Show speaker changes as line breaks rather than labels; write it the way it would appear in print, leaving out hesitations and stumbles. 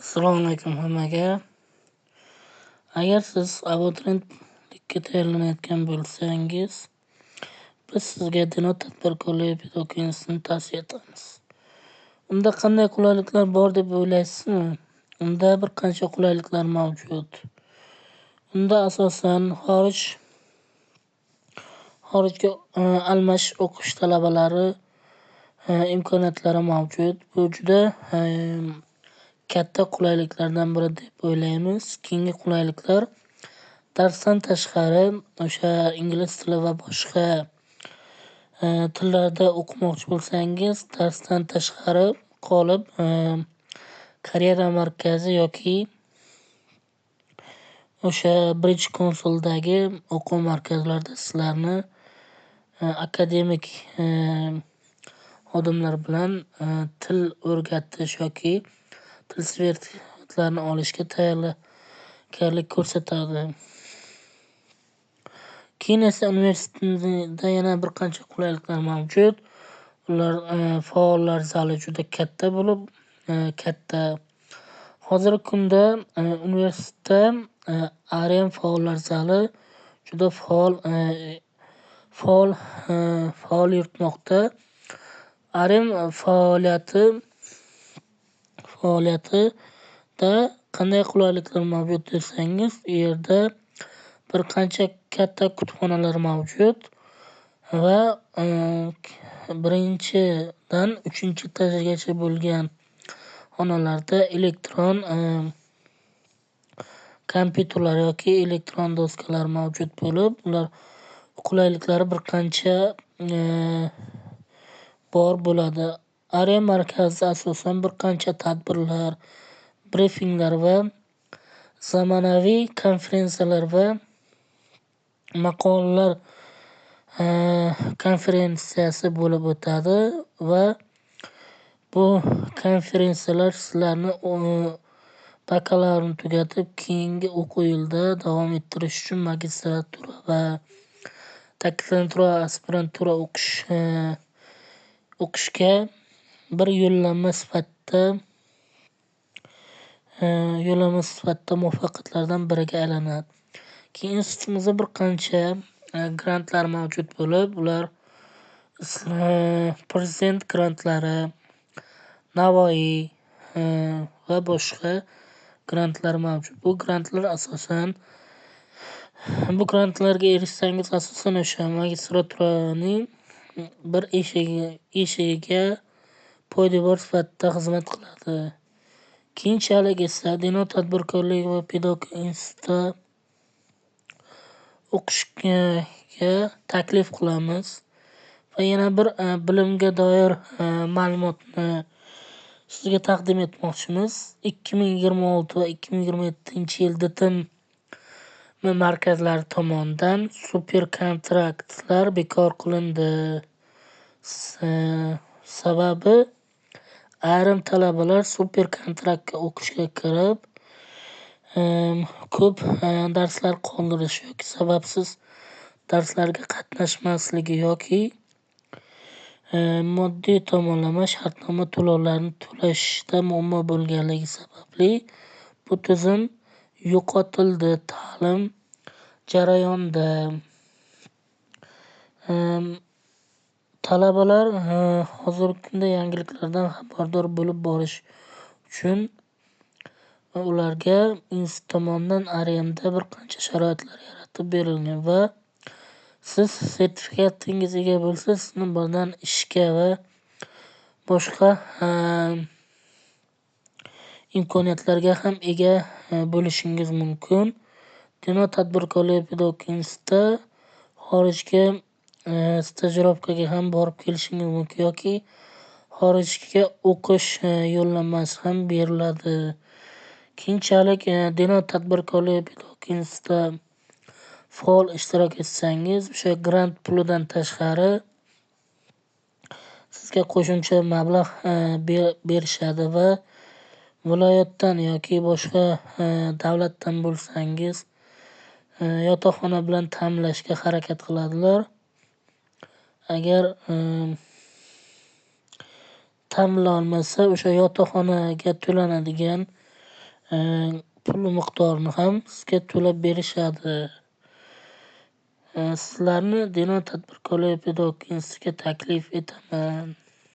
Assalomu alaykum hammaga. Agar siz abituriyentlikka tayyorlanayotgan bo'lsangiz, biz sizga Denov tadbirkorlik pedagogika institutini tavsiya etamiz. Unda qanday qulayliklar bor deb o'ylaysizmi? Unda bir qancha qulayliklar mavjud. Unda asosan xorijga almashish o'qish talabalari imkoniyatlari mavjud. Bu juda katta qulayliklardan biri deb o'ylaymiz. Keyingi qulayliklar darsdan tashqari o'sha ingliz tili va boshqa tillarda o'qimoqchi bo'lsangiz, darsdan tashqari qolib karyera markazi yoki o'sha Bridge Councildagi o'quv markazlarida sizlarni akademik xodimlar bilan til o'rgatish yoki til sertifikatlarini olishga tayyorgarlik ko'rsatadi. Keyin esa universitetda yana bir qancha qulayliklar mavjud. Ular faollar zali juda katta bo'lib, hozirgi kunda universitetda ARM faollar zali juda faol yuritmoqda. ARM faoliyatida qanday qulayliklar mavjud desangiz, u yerda bir qancha katta kutubxonalar mavjud va 1-dan 3 etajgacha bo'lgan xonalarda elektron kompyuterlar yoki elektron doskalar mavjud bo'lib, ular qulayliklari bir qancha bor bo'ladi. ARM markazida asosan bir qancha tadbirlar, brifinglar va zamonaviy konferensiyalar va maqolalar konferensiyasi bo'lib o'tadi va bu konferensiyalar sizlarni bakalavriatni tugatib, keyingi o'quv yilida davom ettirish uchun magistratura va doktorantura, aspirantura o'qishga bir yo'llanma sifatida muvaffaqiyatlardan biriga aylanadi. Keyin institutimizda bir qancha grantlar mavjud bo'lib, ular prezident grantlari, Navoiy va boshqa grantlar mavjud. Bu grantlarga erishsangiz asosan o'sha magistraturaning bir eshigiga poydevor sifatida xizmat qiladi. Keyinchalik esa Denov tadbirkorlik va pedagogika institutida o'qishga taklif qilamiz va yana bir bilimga doir ma'lumotni sizga taqdim etmoqchimiz. 2026 va 2027-yil bitim markazlari tomonidan super kontraktlar bekor qilindi. Sababi ayrim talabalar super kontraktga o'qishga kirib, ko'p darslar qoldirish yoki sababsiz darslarga qatnashmasligi yoki moddiy tomonlama shartnoma to'lovlarini to'lashda muammo bo'lganligi sababli bu tizim yo'qotildi. Ta'lim jarayonida talabalar hozirgi kunda yangiliklardan xabardor bo'lib borish uchun ularga institut tomonidan ARMda bir qancha sharoitlar yaratib berilgan va siz sertifikatingiz ega bo'lsa, sizni birdan ishga va boshqa imkoniyatlarga ham ega bo'lishingiz mumkin. Denov tadbirkorlik pedagogika institutida xorijga stajirovkaga ham borib kelishingiz mumkin yoki xorijga o'qish yo'llanmasi ham beriladi. Keyinchalik Denov tadbirkorlik pedagogika institutida faol ishtirok etsangiz, o'sha grant pulidan tashqari sizga qo'shimcha mablag' berishadi va viloyatdan yoki boshqa davlatdan bo'lsangiz yotoqxona bilan ta'minlashga harakat qiladilar. Agar ta'minlolmasa, o'sha yotoqxonaga to'lanadigan pul miqdorini ham sizga to'lab berishadi. Sizlarni Denov tadbirkorlik pedagogik institutiga taklif etaman.